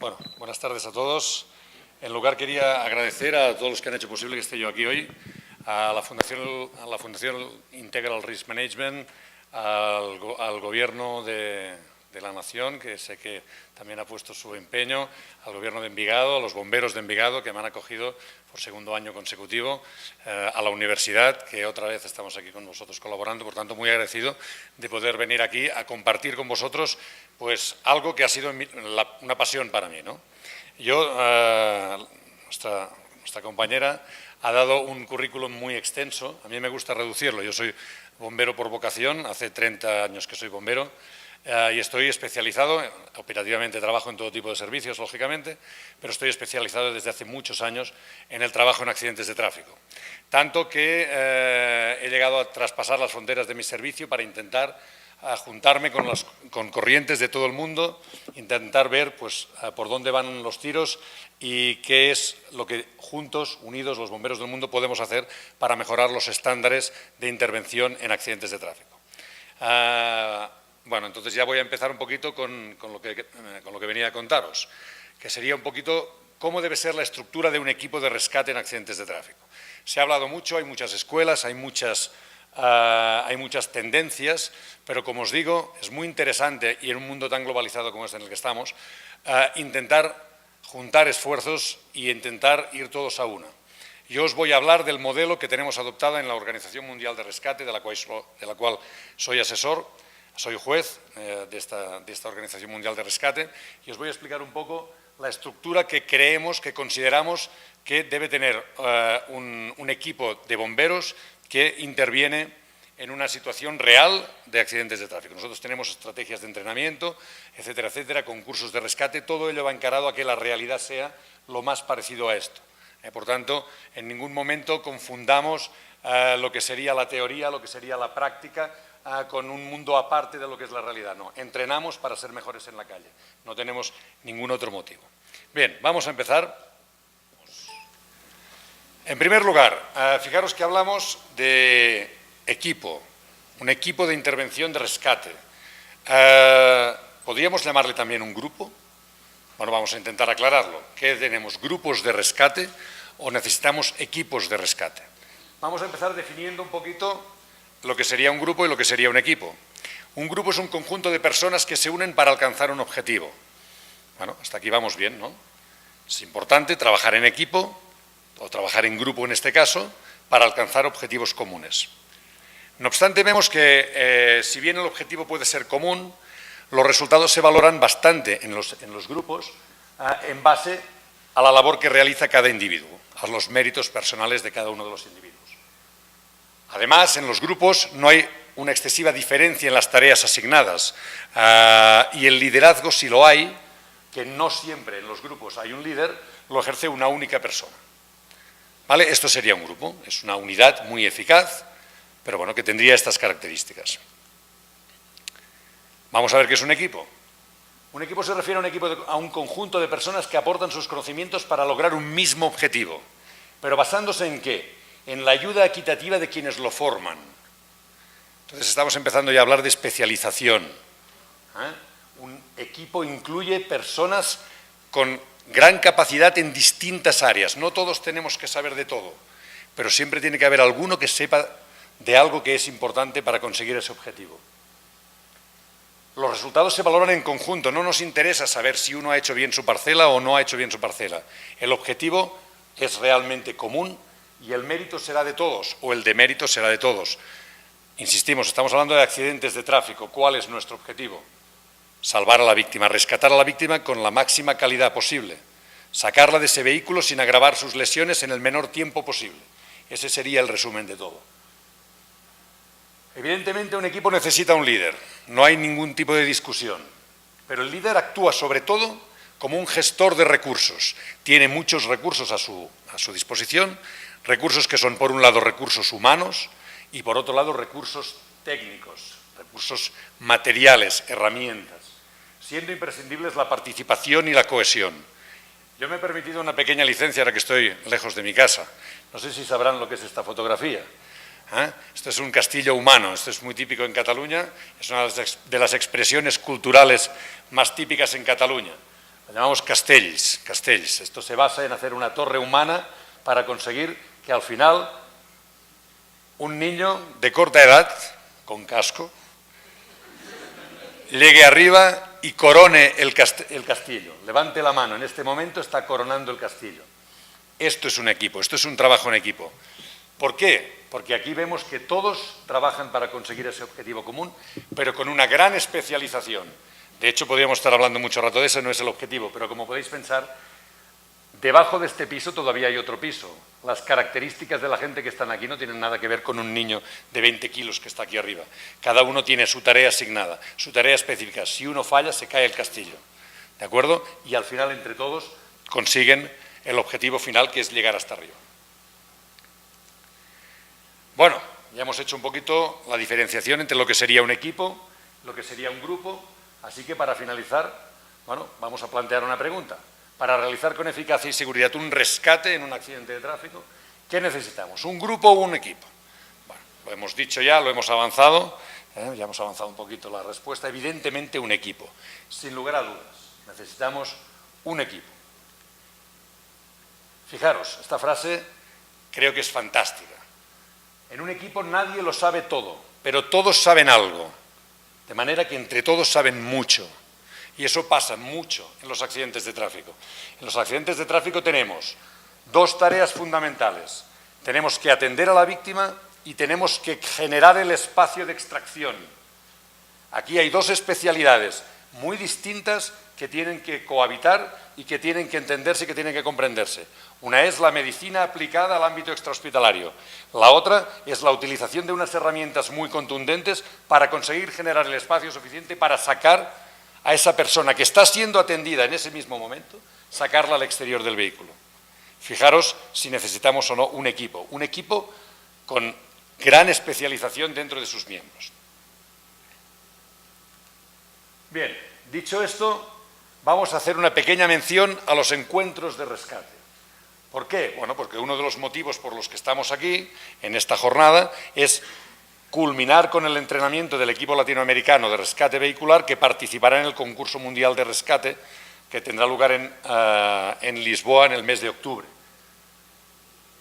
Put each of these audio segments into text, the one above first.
Bueno, buenas tardes a todos. En lugar quería agradecer a todos los que han hecho posible que esté yo aquí hoy, a la Fundación Integral Risk Management, al Gobierno de la Nación, que sé que también ha puesto su empeño, al Gobierno de Envigado, a los bomberos de Envigado, que me han acogido por segundo año consecutivo, a la universidad, que otra vez estamos aquí con vosotros colaborando, por tanto, muy agradecido de poder venir aquí a compartir con vosotros pues algo que ha sido una pasión para mí, ¿no? Yo, nuestra compañera ha dado un currículum muy extenso. A mí me gusta reducirlo. Yo soy bombero por vocación, hace 30 años que soy bombero, y estoy especializado, operativamente trabajo en todo tipo de servicios, lógicamente, pero estoy especializado desde hace muchos años en el trabajo en accidentes de tráfico. Tanto que he llegado a traspasar las fronteras de mi servicio para intentar juntarme con corrientes de todo el mundo, intentar ver pues, por dónde van los tiros y qué es lo que juntos, unidos, los bomberos del mundo podemos hacer para mejorar los estándares de intervención en accidentes de tráfico. Bueno, entonces ya voy a empezar un poquito con lo que venía a contaros, que sería un poquito cómo debe ser la estructura de un equipo de rescate en accidentes de tráfico. Se ha hablado mucho, hay muchas escuelas, hay muchas tendencias, pero como os digo, es muy interesante y en un mundo tan globalizado como este en el que estamos, intentar juntar esfuerzos y intentar ir todos a una. Yo os voy a hablar del modelo que tenemos adoptado en la Organización Mundial de Rescate, de la cual soy asesor, soy juez de esta Organización Mundial de Rescate, y os voy a explicar un poco la estructura que creemos, que consideramos que debe tener un equipo de bomberos que interviene en una situación real de accidentes de tráfico. Nosotros tenemos estrategias de entrenamiento, etcétera, etcétera, concursos de rescate, todo ello va encarado a que la realidad sea lo más parecido a esto. Por tanto, en ningún momento confundamos lo que sería la teoría, lo que sería la práctica, con un mundo aparte de lo que es la realidad. No, entrenamos para ser mejores en la calle, no tenemos ningún otro motivo. Bien, vamos a empezar. En primer lugar, fijaros que hablamos de equipo, un equipo de intervención de rescate. ¿Podríamos llamarle también un grupo? Bueno, vamos a intentar aclararlo. ¿Qué tenemos? ¿Grupos de rescate o necesitamos equipos de rescate? Vamos a empezar definiendo un poquito lo que sería un grupo y lo que sería un equipo. Un grupo es un conjunto de personas que se unen para alcanzar un objetivo. Bueno, hasta aquí vamos bien, ¿no? Es importante trabajar en equipo, o trabajar en grupo en este caso, para alcanzar objetivos comunes. No obstante, vemos que si bien el objetivo puede ser común, los resultados se valoran bastante en los grupos en base a la labor que realiza cada individuo, a los méritos personales de cada uno de los individuos. Además, en los grupos no hay una excesiva diferencia en las tareas asignadas y el liderazgo, si lo hay, que no siempre en los grupos hay un líder, lo ejerce una única persona. ¿Vale? Esto sería un grupo, es una unidad muy eficaz, pero bueno, que tendría estas características. Vamos a ver qué es un equipo. Un equipo se refiere a un conjunto de personas que aportan sus conocimientos para lograr un mismo objetivo, pero basándose en ¿qué? En la ayuda equitativa de quienes lo forman. Entonces estamos empezando ya a hablar de especialización. Un equipo incluye personas con gran capacidad en distintas áreas. No todos tenemos que saber de todo, pero siempre tiene que haber alguno que sepa de algo que es importante para conseguir ese objetivo. Los resultados se valoran en conjunto, no nos interesa saber si uno ha hecho bien su parcela o no ha hecho bien su parcela. El objetivo es realmente común y el mérito será de todos, o el demérito será de todos. Insistimos, estamos hablando de accidentes de tráfico. ¿Cuál es nuestro objetivo? Salvar a la víctima, rescatar a la víctima con la máxima calidad posible, sacarla de ese vehículo sin agravar sus lesiones en el menor tiempo posible. Ese sería el resumen de todo. Evidentemente, un equipo necesita un líder, no hay ningún tipo de discusión, pero el líder actúa sobre todo como un gestor de recursos. Tiene muchos recursos a su disposición, recursos que son, por un lado, recursos humanos y, por otro lado, recursos técnicos, recursos materiales, herramientas, siendo imprescindibles la participación y la cohesión. Yo me he permitido una pequeña licencia ahora que estoy lejos de mi casa. No sé si sabrán lo que es esta fotografía. Esto es un castillo humano, esto es muy típico en Cataluña, es una de las expresiones culturales más típicas en Cataluña. La llamamos castells. Esto se basa en hacer una torre humana para conseguir que al final un niño de corta edad, con casco, llegue arriba y corone el castillo. Levante la mano, en este momento está coronando el castillo. Esto es un equipo, esto es un trabajo en equipo. ¿Por qué? Porque aquí vemos que todos trabajan para conseguir ese objetivo común, pero con una gran especialización. De hecho, podríamos estar hablando mucho rato de eso, no es el objetivo, pero como podéis pensar, debajo de este piso todavía hay otro piso. Las características de la gente que están aquí no tienen nada que ver con un niño de 20 kilos que está aquí arriba. Cada uno tiene su tarea asignada, su tarea específica. Si uno falla, se cae el castillo. ¿De acuerdo? Y al final, entre todos, consiguen el objetivo final, que es llegar hasta arriba. Bueno, ya hemos hecho un poquito la diferenciación entre lo que sería un equipo, lo que sería un grupo, así que para finalizar, bueno, vamos a plantear una pregunta. Para realizar con eficacia y seguridad un rescate en un accidente de tráfico, ¿qué necesitamos? ¿Un grupo o un equipo? Bueno, lo hemos dicho ya, lo hemos avanzado, ya hemos avanzado un poquito la respuesta. Evidentemente un equipo, sin lugar a dudas, necesitamos un equipo. Fijaros, esta frase creo que es fantástica. En un equipo nadie lo sabe todo, pero todos saben algo, de manera que entre todos saben mucho. Y eso pasa mucho en los accidentes de tráfico. En los accidentes de tráfico tenemos dos tareas fundamentales. Tenemos que atender a la víctima y tenemos que generar el espacio de extracción. Aquí hay dos especialidades muy distintas que tienen que cohabitar y que tienen que entenderse y que tienen que comprenderse. Una es la medicina aplicada al ámbito extrahospitalario. La otra es la utilización de unas herramientas muy contundentes para conseguir generar el espacio suficiente para sacar a esa persona que está siendo atendida en ese mismo momento, sacarla al exterior del vehículo. Fijaros si necesitamos o no un equipo con gran especialización dentro de sus miembros. Bien, dicho esto, vamos a hacer una pequeña mención a los encuentros de rescate. ¿Por qué? Bueno, porque uno de los motivos por los que estamos aquí, en esta jornada, es culminar con el entrenamiento del equipo latinoamericano de rescate vehicular que participará en el concurso mundial de rescate que tendrá lugar en Lisboa en el mes de octubre.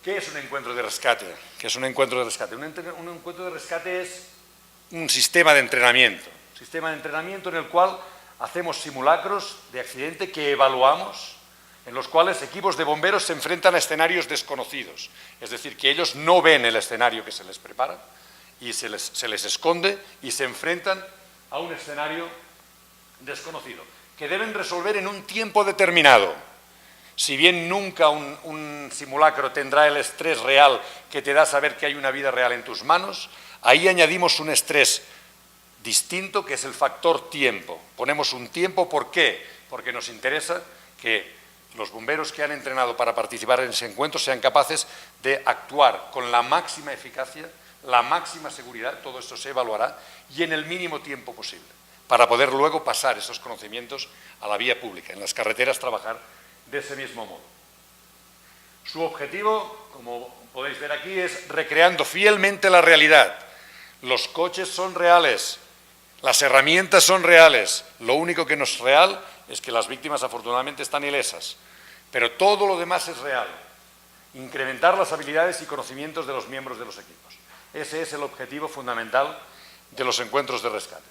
¿Qué es un encuentro de rescate? ¿Qué es un encuentro de rescate? Un encuentro de rescate es un sistema de entrenamiento en el cual hacemos simulacros de accidente que evaluamos, en los cuales equipos de bomberos se enfrentan a escenarios desconocidos. Es decir, que ellos no ven el escenario que se les prepara y se les esconde y se enfrentan a un escenario desconocido, que deben resolver en un tiempo determinado. Si bien nunca un simulacro tendrá el estrés real que te da saber que hay una vida real en tus manos, ahí añadimos un estrés distinto, que es el factor tiempo. Ponemos un tiempo, ¿por qué? Porque nos interesa que los bomberos que han entrenado para participar en ese encuentro sean capaces de actuar con la máxima eficacia, la máxima seguridad, todo esto se evaluará, y en el mínimo tiempo posible, para poder luego pasar esos conocimientos a la vía pública, en las carreteras trabajar de ese mismo modo. Su objetivo, como podéis ver aquí, es recreando fielmente la realidad. Los coches son reales, las herramientas son reales, lo único que no es real es que las víctimas afortunadamente están ilesas, pero todo lo demás es real. Incrementar las habilidades y conocimientos de los miembros de los equipos. Ese es el objetivo fundamental de los encuentros de rescate.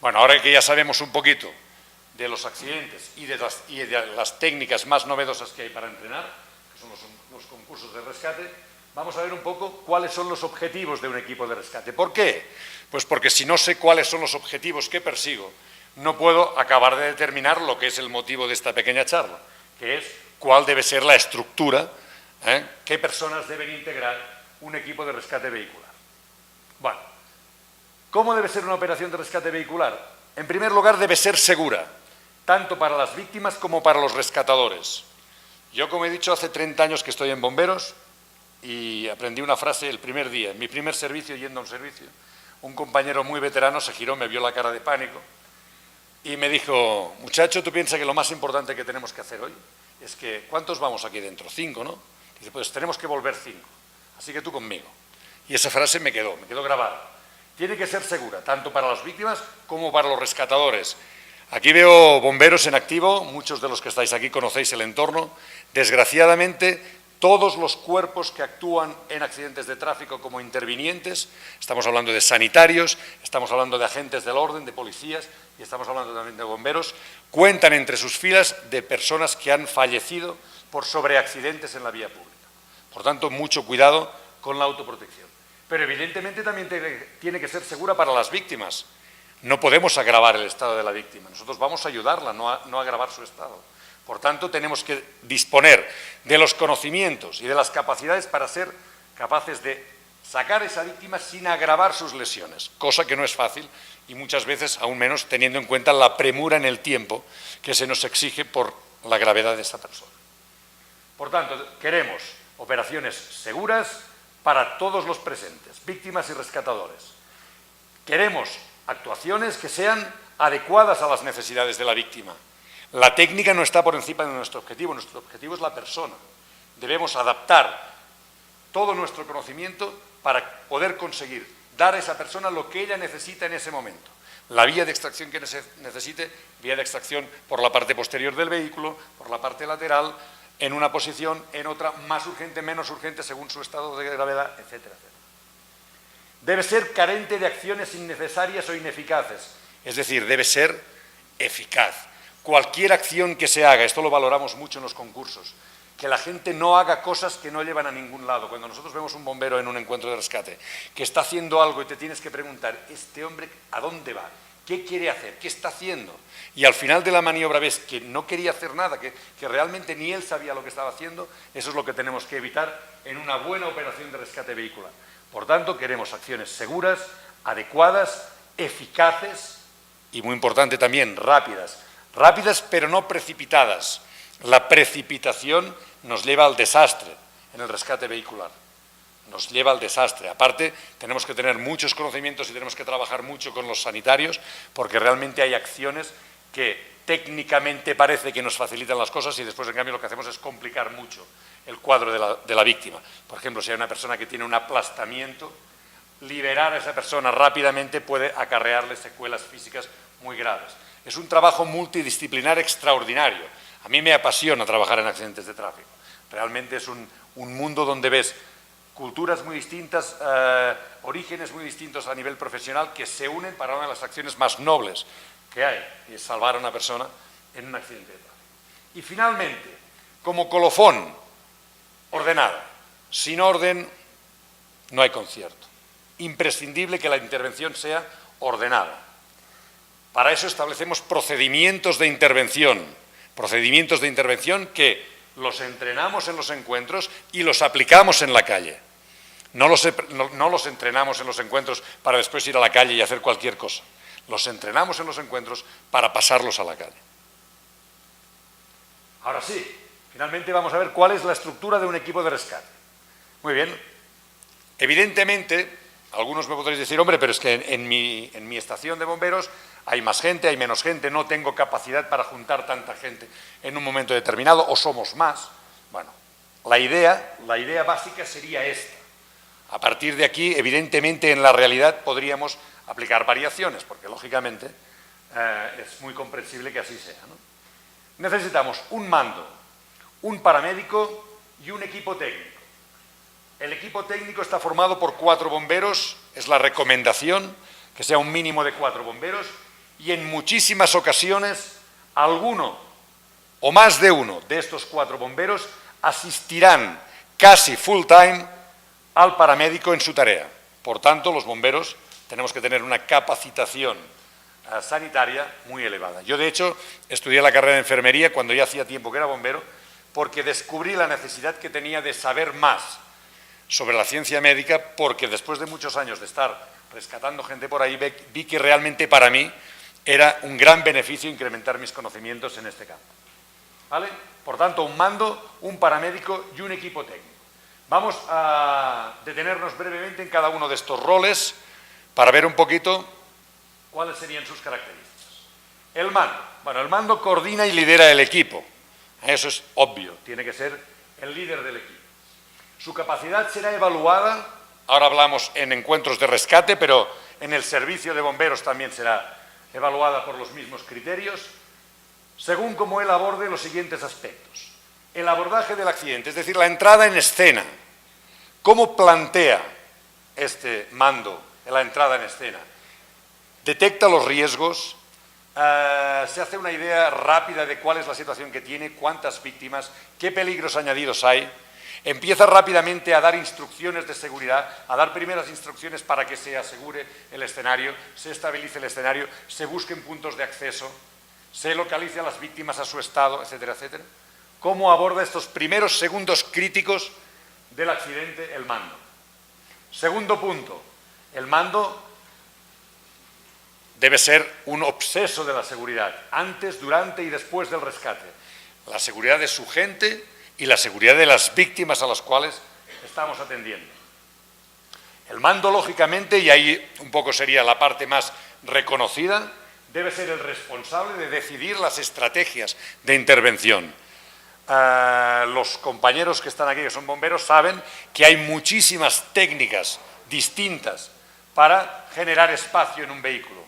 Bueno, ahora que ya sabemos un poquito de los accidentes y de las técnicas más novedosas que hay para entrenar, que son los concursos de rescate, vamos a ver un poco cuáles son los objetivos de un equipo de rescate. ¿Por qué? Pues porque si no sé cuáles son los objetivos que persigo, no puedo acabar de determinar lo que es el motivo de esta pequeña charla, que es cuál debe ser la estructura, qué personas deben integrar un equipo de rescate vehicular. Bueno, ¿cómo debe ser una operación de rescate vehicular? En primer lugar, debe ser segura, tanto para las víctimas como para los rescatadores. Yo, como he dicho, hace 30 años que estoy en bomberos y aprendí una frase el primer día, en mi primer servicio, yendo a un servicio. Un compañero muy veterano se giró, me vio la cara de pánico y me dijo: muchacho, ¿tú piensas que lo más importante que tenemos que hacer hoy es que, ¿cuántos vamos aquí dentro? 5, ¿no? Dice, pues tenemos que volver 5, así que tú conmigo. Y esa frase me quedó grabada. Tiene que ser segura, tanto para las víctimas como para los rescatadores. Aquí veo bomberos en activo, muchos de los que estáis aquí conocéis el entorno. Desgraciadamente, todos los cuerpos que actúan en accidentes de tráfico como intervinientes, estamos hablando de sanitarios, estamos hablando de agentes del orden, de policías y estamos hablando también de bomberos, cuentan entre sus filas de personas que han fallecido por sobreaccidentes en la vía pública. Por tanto, mucho cuidado con la autoprotección. Pero evidentemente también tiene que ser segura para las víctimas. No podemos agravar el estado de la víctima. Nosotros vamos a ayudarla, no a agravar su estado. Por tanto, tenemos que disponer de los conocimientos y de las capacidades para ser capaces de sacar a esa víctima sin agravar sus lesiones, cosa que no es fácil y muchas veces, aún menos, teniendo en cuenta la premura en el tiempo que se nos exige por la gravedad de esta persona. Por tanto, queremos operaciones seguras para todos los presentes, víctimas y rescatadores. Queremos actuaciones que sean adecuadas a las necesidades de la víctima. La técnica no está por encima de nuestro objetivo es la persona. Debemos adaptar todo nuestro conocimiento para poder conseguir dar a esa persona lo que ella necesita en ese momento. La vía de extracción que necesite, vía de extracción por la parte posterior del vehículo, por la parte lateral, en una posición, en otra, más urgente, menos urgente, según su estado de gravedad, etcétera, etcétera. Debe ser carente de acciones innecesarias o ineficaces, es decir, debe ser eficaz. Cualquier acción que se haga, esto lo valoramos mucho en los concursos, que la gente no haga cosas que no llevan a ningún lado. Cuando nosotros vemos un bombero en un encuentro de rescate que está haciendo algo y te tienes que preguntar, ¿este hombre a dónde va? ¿Qué quiere hacer? ¿Qué está haciendo? Y al final de la maniobra ves que no quería hacer nada, que realmente ni él sabía lo que estaba haciendo. Eso es lo que tenemos que evitar en una buena operación de rescate vehicular. Por tanto, queremos acciones seguras, adecuadas, eficaces y, muy importante también, rápidas. Rápidas pero no precipitadas. La precipitación nos lleva al desastre en el rescate vehicular. Nos lleva al desastre. Aparte, tenemos que tener muchos conocimientos y tenemos que trabajar mucho con los sanitarios porque realmente hay acciones que técnicamente parece que nos facilitan las cosas y después, en cambio, lo que hacemos es complicar mucho el cuadro de la víctima. Por ejemplo, si hay una persona que tiene un aplastamiento, liberar a esa persona rápidamente puede acarrearle secuelas físicas muy graves. Es un trabajo multidisciplinar extraordinario. A mí me apasiona trabajar en accidentes de tráfico. Realmente es un mundo donde ves culturas muy distintas, orígenes muy distintos a nivel profesional que se unen para una de las acciones más nobles que hay, que es salvar a una persona en un accidente de tráfico. Y finalmente, como colofón, ordenada. Sin orden no hay concierto. Imprescindible que la intervención sea ordenada. Para eso establecemos procedimientos de intervención que los entrenamos en los encuentros y los aplicamos en la calle. No los entrenamos en los encuentros para después ir a la calle y hacer cualquier cosa. Los entrenamos en los encuentros para pasarlos a la calle. Ahora sí, finalmente vamos a ver cuál es la estructura de un equipo de rescate. Muy bien. Evidentemente, algunos me podréis decir, hombre, pero es que en mi estación de bomberos hay más gente, hay menos gente, no tengo capacidad para juntar tanta gente en un momento determinado, o somos más. Bueno, la idea básica sería esta. A partir de aquí, evidentemente, en la realidad podríamos aplicar variaciones, porque lógicamente es muy comprensible que así sea, ¿no? Necesitamos un mando, un paramédico y un equipo técnico. El equipo técnico está formado por 4 bomberos, es la recomendación que sea un mínimo de 4 bomberos y en muchísimas ocasiones alguno o más de uno de estos 4 bomberos asistirán casi full time al paramédico en su tarea. Por tanto, los bomberos tenemos que tener una capacitación sanitaria muy elevada. Yo, de hecho, estudié la carrera de enfermería cuando ya hacía tiempo que era bombero, porque descubrí la necesidad que tenía de saber más sobre la ciencia médica, porque después de muchos años de estar rescatando gente por ahí, vi que realmente para mí era un gran beneficio incrementar mis conocimientos en este campo. ¿Vale? Por tanto, un mando, un paramédico y un equipo técnico. Vamos a detenernos brevemente en cada uno de estos roles para ver un poquito cuáles serían sus características. El mando. Bueno, el mando coordina y lidera el equipo. Eso es obvio, tiene que ser el líder del equipo. Su capacidad será evaluada, ahora hablamos en encuentros de rescate, pero en el servicio de bomberos también será evaluada por los mismos criterios, según como él aborde los siguientes aspectos. El abordaje del accidente, es decir, la entrada en escena. ¿Cómo plantea este mando la entrada en escena? Detecta los riesgos, se hace una idea rápida de cuál es la situación que tiene, cuántas víctimas, qué peligros añadidos hay, empieza rápidamente a dar instrucciones de seguridad, a dar primeras instrucciones para que se asegure el escenario, se estabilice el escenario, se busquen puntos de acceso, se localice a las víctimas a su estado, etcétera, etcétera. ¿Cómo aborda estos primeros segundos críticos del accidente el mando? Segundo punto, el mando debe ser un obseso de la seguridad, antes, durante y después del rescate. La seguridad de su gente y la seguridad de las víctimas a las cuales estamos atendiendo. El mando, lógicamente, y ahí un poco sería la parte más reconocida, debe ser el responsable de decidir las estrategias de intervención. Los compañeros que están aquí, que son bomberos, saben que hay muchísimas técnicas distintas para generar espacio en un vehículo.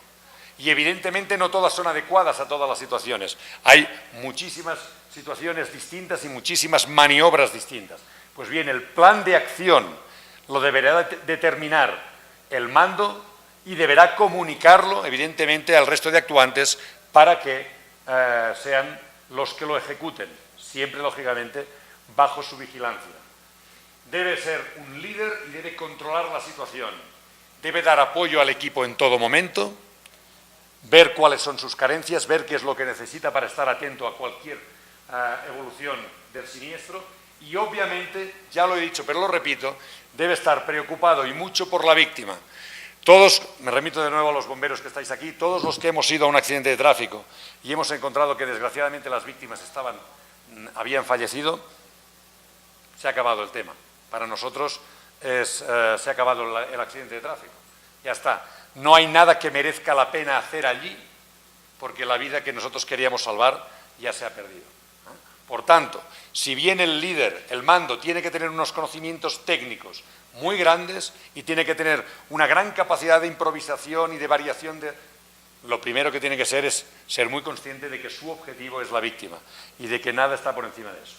Y evidentemente no todas son adecuadas a todas las situaciones. Hay muchísimas situaciones distintas y muchísimas maniobras distintas. Pues bien, el plan de acción lo deberá determinar el mando y deberá comunicarlo, evidentemente, al resto de actuantes para que sean los que lo ejecuten, siempre, lógicamente, bajo su vigilancia. Debe ser un líder y debe controlar la situación. Debe dar apoyo al equipo en todo momento, ver cuáles son sus carencias, ver qué es lo que necesita para estar atento a cualquier evolución del siniestro y, obviamente, ya lo he dicho, pero lo repito, debe estar preocupado y mucho por la víctima. Todos, me remito de nuevo a los bomberos que estáis aquí, todos los que hemos ido a un accidente de tráfico y hemos encontrado que desgraciadamente las víctimas habían fallecido, se ha acabado el tema. Para nosotros se ha acabado el accidente de tráfico. Ya está. No hay nada que merezca la pena hacer allí porque la vida que nosotros queríamos salvar ya se ha perdido. Por tanto, si bien el líder, el mando, tiene que tener unos conocimientos técnicos muy grandes y tiene que tener una gran capacidad de improvisación y de variación, lo primero que tiene que ser es ser muy consciente de que su objetivo es la víctima y de que nada está por encima de eso.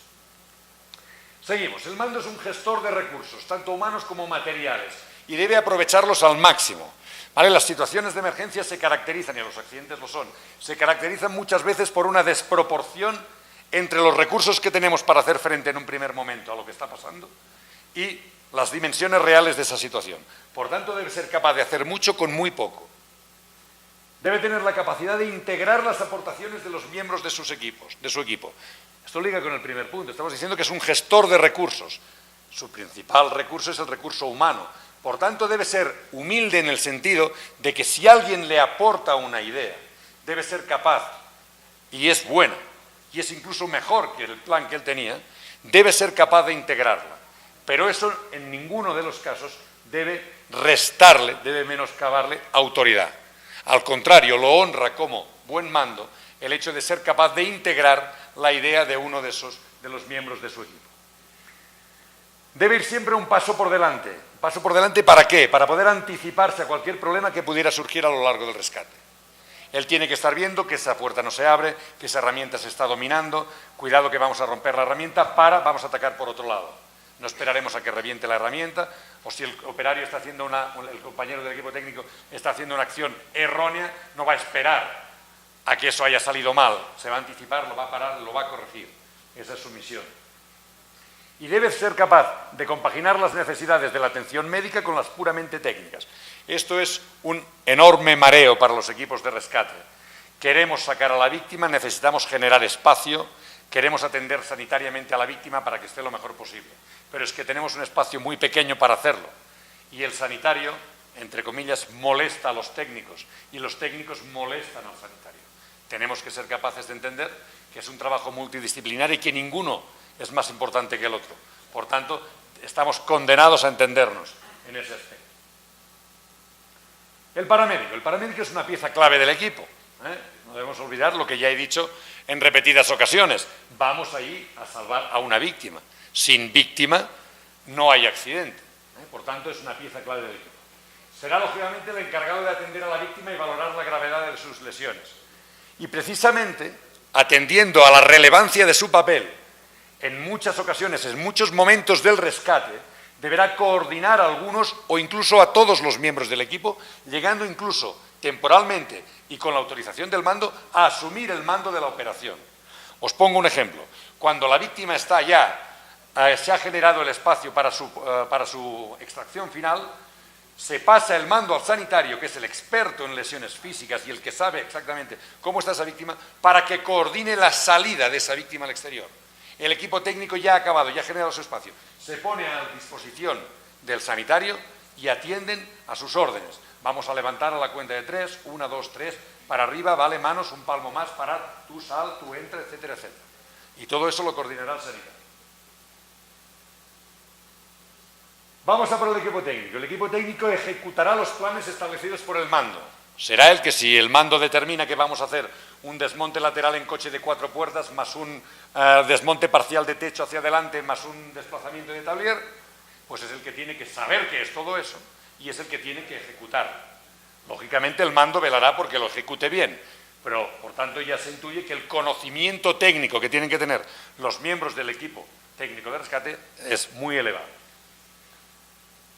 Seguimos. El mando es un gestor de recursos, tanto humanos como materiales, y debe aprovecharlos al máximo. ¿Vale? Las situaciones de emergencia se caracterizan, y los accidentes lo son, se caracterizan muchas veces por una desproporción entre los recursos que tenemos para hacer frente en un primer momento a lo que está pasando y las dimensiones reales de esa situación. Por tanto, debe ser capaz de hacer mucho con muy poco. Debe tener la capacidad de integrar las aportaciones de los miembros de su equipo. Esto liga con el primer punto. Estamos diciendo que es un gestor de recursos. Su principal recurso es el recurso humano. Por tanto, debe ser humilde en el sentido de que si alguien le aporta una idea, debe ser capaz, y es buena, y es incluso mejor que el plan que él tenía, debe ser capaz de integrarla. Pero eso en ninguno de los casos debe restarle, debe menoscabarle autoridad. Al contrario, lo honra como buen mando el hecho de ser capaz de integrar la idea de uno de los miembros de su equipo. Debe ir siempre un paso por delante. ¿Un paso por delante para qué? Para poder anticiparse a cualquier problema que pudiera surgir a lo largo del rescate. Él tiene que estar viendo que esa puerta no se abre, que esa herramienta se está dominando, cuidado que vamos a romper la herramienta, vamos a atacar por otro lado. No esperaremos a que reviente la herramienta, o si el operario está haciendo el compañero del equipo técnico está haciendo una acción errónea, no va a esperar a que eso haya salido mal, se va a anticipar, lo va a parar, lo va a corregir. Esa es su misión. Y debe ser capaz de compaginar las necesidades de la atención médica con las puramente técnicas. Esto es un enorme mareo para los equipos de rescate. Queremos sacar a la víctima, necesitamos generar espacio, queremos atender sanitariamente a la víctima para que esté lo mejor posible. Pero es que tenemos un espacio muy pequeño para hacerlo. Y el sanitario, entre comillas, molesta a los técnicos y los técnicos molestan al sanitario. Tenemos que ser capaces de entender que es un trabajo multidisciplinar y que ninguno es más importante que el otro. Por tanto, estamos condenados a entendernos en ese aspecto. El paramédico es una pieza clave del equipo. No debemos olvidar lo que ya he dicho en repetidas ocasiones. Vamos ahí a salvar a una víctima. Sin víctima no hay accidente. Por tanto, es una pieza clave del equipo. será lógicamente el encargado de atender a la víctima y valorar la gravedad de sus lesiones. Y precisamente, atendiendo a la relevancia de su papel, en muchas ocasiones, en muchos momentos del rescate, deberá coordinar a algunos o incluso a todos los miembros del equipo, llegando incluso temporalmente y con la autorización del mando a asumir el mando de la operación. Os pongo un ejemplo. Cuando la víctima está ya, se ha generado el espacio para su extracción final, se pasa el mando al sanitario, que es el experto en lesiones físicas y el que sabe exactamente cómo está esa víctima, para que coordine la salida de esa víctima al exterior. El equipo técnico ya ha acabado, ya ha generado su espacio. Se pone a disposición del sanitario y atienden a sus órdenes. Vamos a levantar a la cuenta de 3, 1, 2, 3, para arriba, vale, manos, un palmo más, parar, tú sal, tú entra, etcétera, etcétera. Y todo eso lo coordinará el sanitario. Vamos a por el equipo técnico. El equipo técnico ejecutará los planes establecidos por el mando. Será el que, si el mando determina que vamos a hacer un desmonte lateral en coche de 4 puertas, más un desmonte parcial de techo hacia adelante, más un desplazamiento de tablier, pues es el que tiene que saber qué es todo eso y es el que tiene que ejecutar. Lógicamente el mando velará porque lo ejecute bien, pero por tanto ya se intuye que el conocimiento técnico que tienen que tener los miembros del equipo técnico de rescate es muy elevado.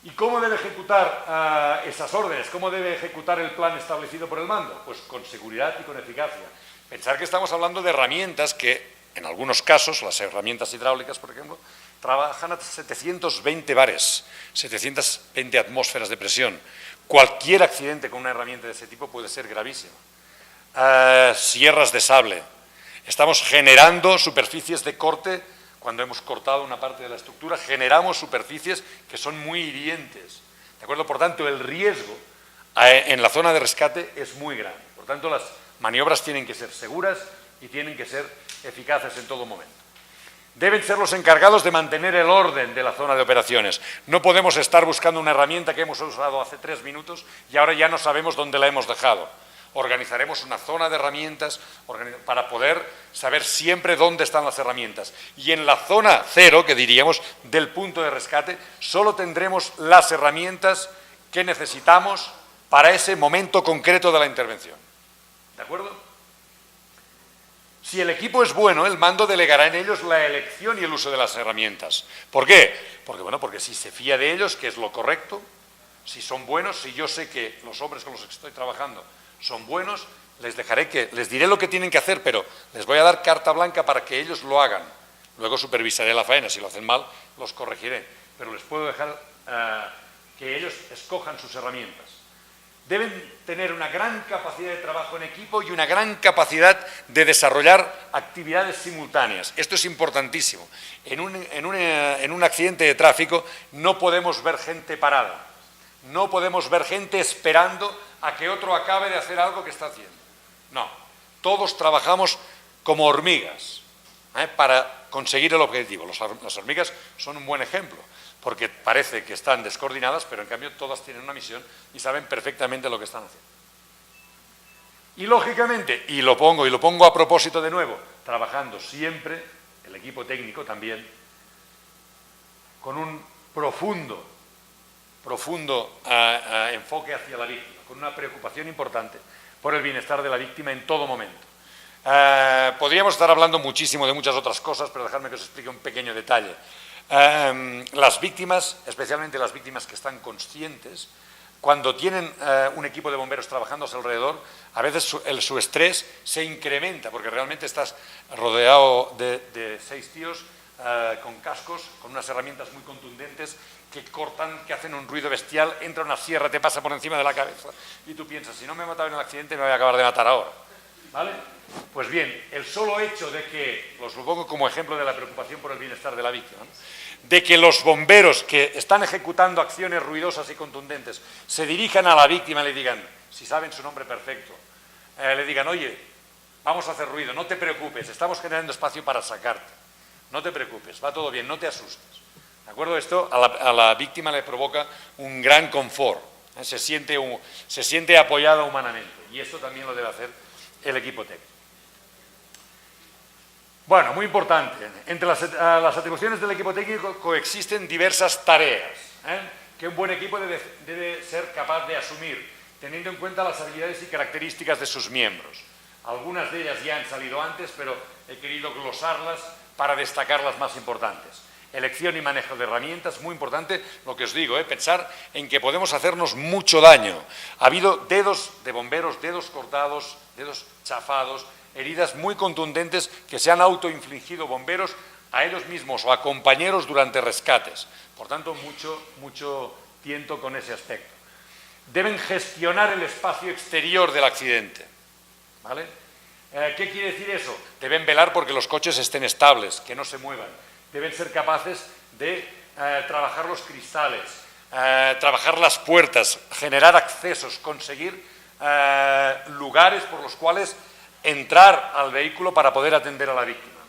¿Y cómo debe ejecutar esas órdenes? ¿Cómo debe ejecutar el plan establecido por el mando? Pues con seguridad y con eficacia. Pensar que estamos hablando de herramientas que, en algunos casos, las herramientas hidráulicas, por ejemplo, trabajan a 720 bares, 720 atmósferas de presión. Cualquier accidente con una herramienta de ese tipo puede ser gravísimo. Sierras de sable. Estamos generando superficies de corte. Cuando hemos cortado una parte de la estructura, generamos superficies que son muy hirientes. ¿De acuerdo? Por tanto, el riesgo en la zona de rescate es muy grande. Por tanto, las maniobras tienen que ser seguras y tienen que ser eficaces en todo momento. Deben ser los encargados de mantener el orden de la zona de operaciones. No podemos estar buscando una herramienta que hemos usado hace 3 minutos y ahora ya no sabemos dónde la hemos dejado. Organizaremos una zona de herramientas para poder saber siempre dónde están las herramientas. Y en la zona cero, que diríamos, del punto de rescate, solo tendremos las herramientas que necesitamos para ese momento concreto de la intervención. ¿De acuerdo? Si el equipo es bueno, el mando delegará en ellos la elección y el uso de las herramientas. ¿Por qué? Porque si se fía de ellos, que es lo correcto, si son buenos, si yo sé que los hombres con los que estoy trabajando son buenos, les diré lo que tienen que hacer, pero les voy a dar carta blanca para que ellos lo hagan. Luego supervisaré la faena, si lo hacen mal, los corregiré, pero les puedo dejar que ellos escojan sus herramientas. Deben tener una gran capacidad de trabajo en equipo y una gran capacidad de desarrollar actividades simultáneas. Esto es importantísimo. En un accidente de tráfico no podemos ver gente parada, no podemos ver gente esperando a que otro acabe de hacer algo que está haciendo. No, todos trabajamos como hormigas para conseguir el objetivo. Las hormigas son un buen ejemplo, porque parece que están descoordinadas, pero en cambio todas tienen una misión y saben perfectamente lo que están haciendo. Y lógicamente, y lo pongo a propósito de nuevo, trabajando siempre, el equipo técnico también, con un profundo enfoque hacia la víctima, con una preocupación importante por el bienestar de la víctima en todo momento. Podríamos estar hablando muchísimo de muchas otras cosas, pero dejadme que os explique un pequeño detalle. Las víctimas, especialmente las víctimas que están conscientes, cuando tienen un equipo de bomberos trabajando a su alrededor, a veces su estrés se incrementa, porque realmente estás rodeado de 6 tíos con cascos, con unas herramientas muy contundentes, que cortan, que hacen un ruido bestial, entra una sierra, te pasa por encima de la cabeza y tú piensas, si no me he matado en el accidente me voy a acabar de matar ahora. ¿Vale? Pues bien, el solo hecho de que, os lo pongo como ejemplo de la preocupación por el bienestar de la víctima, ¿no?, de que los bomberos que están ejecutando acciones ruidosas y contundentes se dirijan a la víctima y le digan, si saben su nombre perfecto, le digan, oye, vamos a hacer ruido, no te preocupes, estamos generando espacio para sacarte, no te preocupes, va todo bien, no te asustes. ¿De acuerdo? Esto a la víctima le provoca un gran confort, se siente apoyada humanamente, y esto también lo debe hacer el equipo técnico. Bueno, muy importante, entre las atribuciones del equipo técnico coexisten diversas tareas, que un buen equipo debe ser capaz de asumir, teniendo en cuenta las habilidades y características de sus miembros. Algunas de ellas ya han salido antes, pero he querido glosarlas para destacar las más importantes. Elección y manejo de herramientas, muy importante lo que os digo, pensar en que podemos hacernos mucho daño. Ha habido dedos de bomberos, dedos cortados, dedos chafados, heridas muy contundentes que se han autoinfligido bomberos a ellos mismos o a compañeros durante rescates. Por tanto, mucho tiento con ese aspecto. Deben gestionar el espacio exterior del accidente, ¿vale? ¿Qué quiere decir eso? Deben velar porque los coches estén estables, que no se muevan. Deben ser capaces de trabajar los cristales, trabajar las puertas, generar accesos, conseguir lugares por los cuales entrar al vehículo para poder atender a la víctima.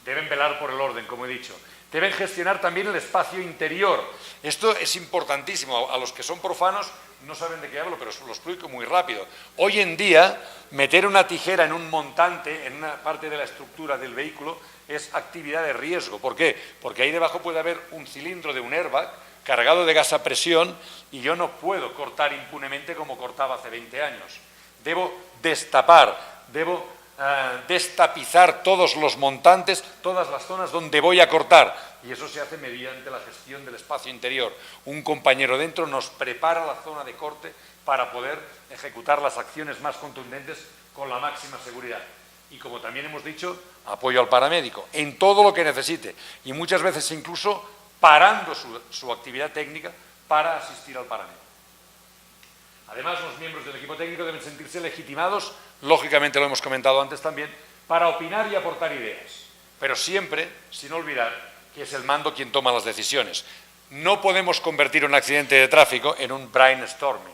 Deben velar por el orden, como he dicho. Deben gestionar también el espacio interior. Esto es importantísimo. A los que son profanos no saben de qué hablo, pero os lo explico muy rápido. Hoy en día, meter una tijera en un montante, en una parte de la estructura del vehículo, es actividad de riesgo. ¿Por qué? Porque ahí debajo puede haber un cilindro de un airbag cargado de gas a presión y yo no puedo cortar impunemente como cortaba hace 20 años. Debo destapar, debo destapizar todos los montantes, todas las zonas donde voy a cortar. Y eso se hace mediante la gestión del espacio interior. Un compañero dentro nos prepara la zona de corte para poder ejecutar las acciones más contundentes con la máxima seguridad. Y como también hemos dicho, apoyo al paramédico en todo lo que necesite y muchas veces incluso parando su actividad técnica para asistir al paramédico. Además, los miembros del equipo técnico deben sentirse legitimados, lógicamente lo hemos comentado antes también, para opinar y aportar ideas, pero siempre sin olvidar que es el mando quien toma las decisiones. No podemos convertir un accidente de tráfico en un brainstorming.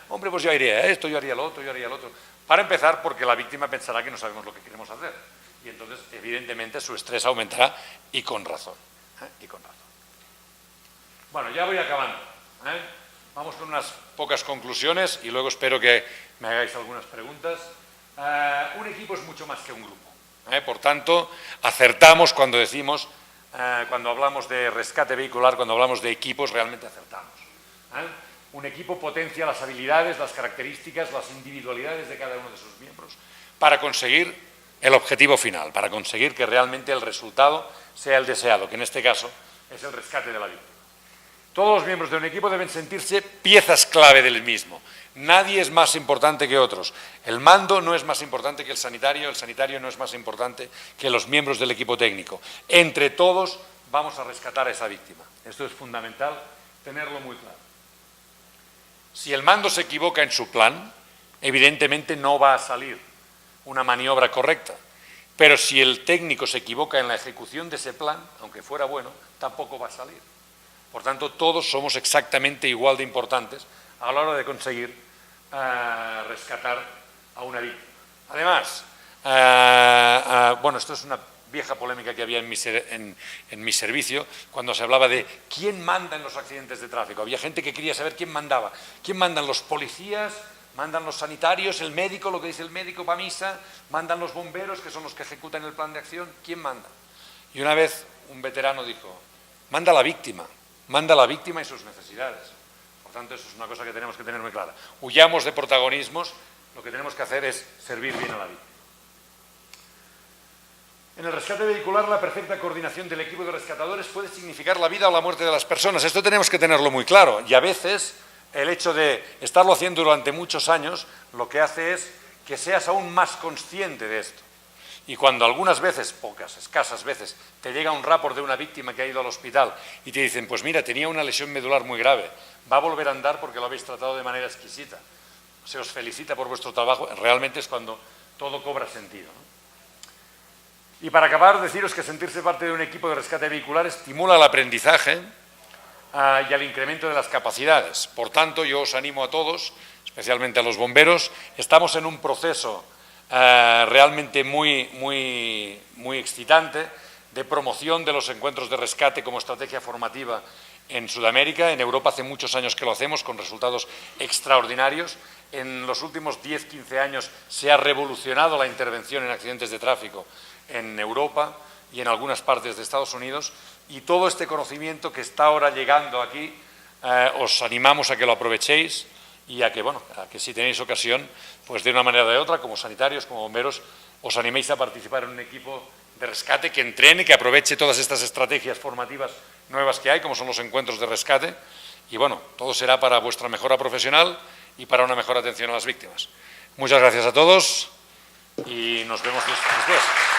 Hombre, pues yo haría esto, yo haría lo otro, yo haría lo otro. Para empezar, porque la víctima pensará que no sabemos lo que queremos hacer. Y entonces, evidentemente, su estrés aumentará y con razón. Y con razón. Bueno, ya voy acabando. Vamos con unas pocas conclusiones y luego espero que me hagáis algunas preguntas. Un equipo es mucho más que un grupo. Por tanto, acertamos cuando decimos, cuando hablamos de rescate vehicular, cuando hablamos de equipos, realmente acertamos. Un equipo potencia las habilidades, las características, las individualidades de cada uno de sus miembros para conseguir el objetivo final, para conseguir que realmente el resultado sea el deseado, que en este caso es el rescate de la víctima. Todos los miembros de un equipo deben sentirse piezas clave del mismo. Nadie es más importante que otros. El mando no es más importante que el sanitario no es más importante que los miembros del equipo técnico. Entre todos vamos a rescatar a esa víctima. Esto es fundamental tenerlo muy claro. Si el mando se equivoca en su plan, evidentemente no va a salir una maniobra correcta. Pero si el técnico se equivoca en la ejecución de ese plan, aunque fuera bueno, tampoco va a salir. Por tanto, todos somos exactamente igual de importantes a la hora de conseguir rescatar a una víctima. Además, bueno, esto es una vieja polémica que había en mi servicio, cuando se hablaba de quién manda en los accidentes de tráfico. Había gente que quería saber quién mandaba. ¿Quién mandan los policías? ¿Mandan los sanitarios? ¿El médico? ¿Lo que dice el médico para misa? ¿Mandan los bomberos, que son los que ejecutan el plan de acción? ¿Quién manda? Y una vez un veterano dijo, manda la víctima y sus necesidades. Por tanto, eso es una cosa que tenemos que tener muy clara. Huyamos de protagonismos, lo que tenemos que hacer es servir bien a la víctima. En el rescate vehicular, la perfecta coordinación del equipo de rescatadores puede significar la vida o la muerte de las personas. Esto tenemos que tenerlo muy claro. Y a veces, el hecho de estarlo haciendo durante muchos años, lo que hace es que seas aún más consciente de esto. Y cuando algunas veces, pocas, escasas veces, te llega un rapport de una víctima que ha ido al hospital y te dicen, pues mira, tenía una lesión medular muy grave, va a volver a andar porque lo habéis tratado de manera exquisita, se os felicita por vuestro trabajo, realmente es cuando todo cobra sentido, ¿no? Y para acabar, deciros que sentirse parte de un equipo de rescate vehicular estimula el aprendizaje y el incremento de las capacidades. Por tanto, yo os animo a todos, especialmente a los bomberos, estamos en un proceso realmente muy excitante de promoción de los encuentros de rescate como estrategia formativa en Sudamérica. En Europa hace muchos años que lo hacemos con resultados extraordinarios. En los últimos 10-15 años se ha revolucionado la intervención en accidentes de tráfico en Europa y en algunas partes de Estados Unidos, y todo este conocimiento que está ahora llegando aquí os animamos a que lo aprovechéis y a que, bueno, a que si tenéis ocasión, pues de una manera o de otra, como sanitarios, como bomberos, os animéis a participar en un equipo de rescate que entrene, que aproveche todas estas estrategias formativas nuevas que hay, como son los encuentros de rescate, y bueno, todo será para vuestra mejora profesional y para una mejor atención a las víctimas. Muchas gracias a todos y nos vemos después.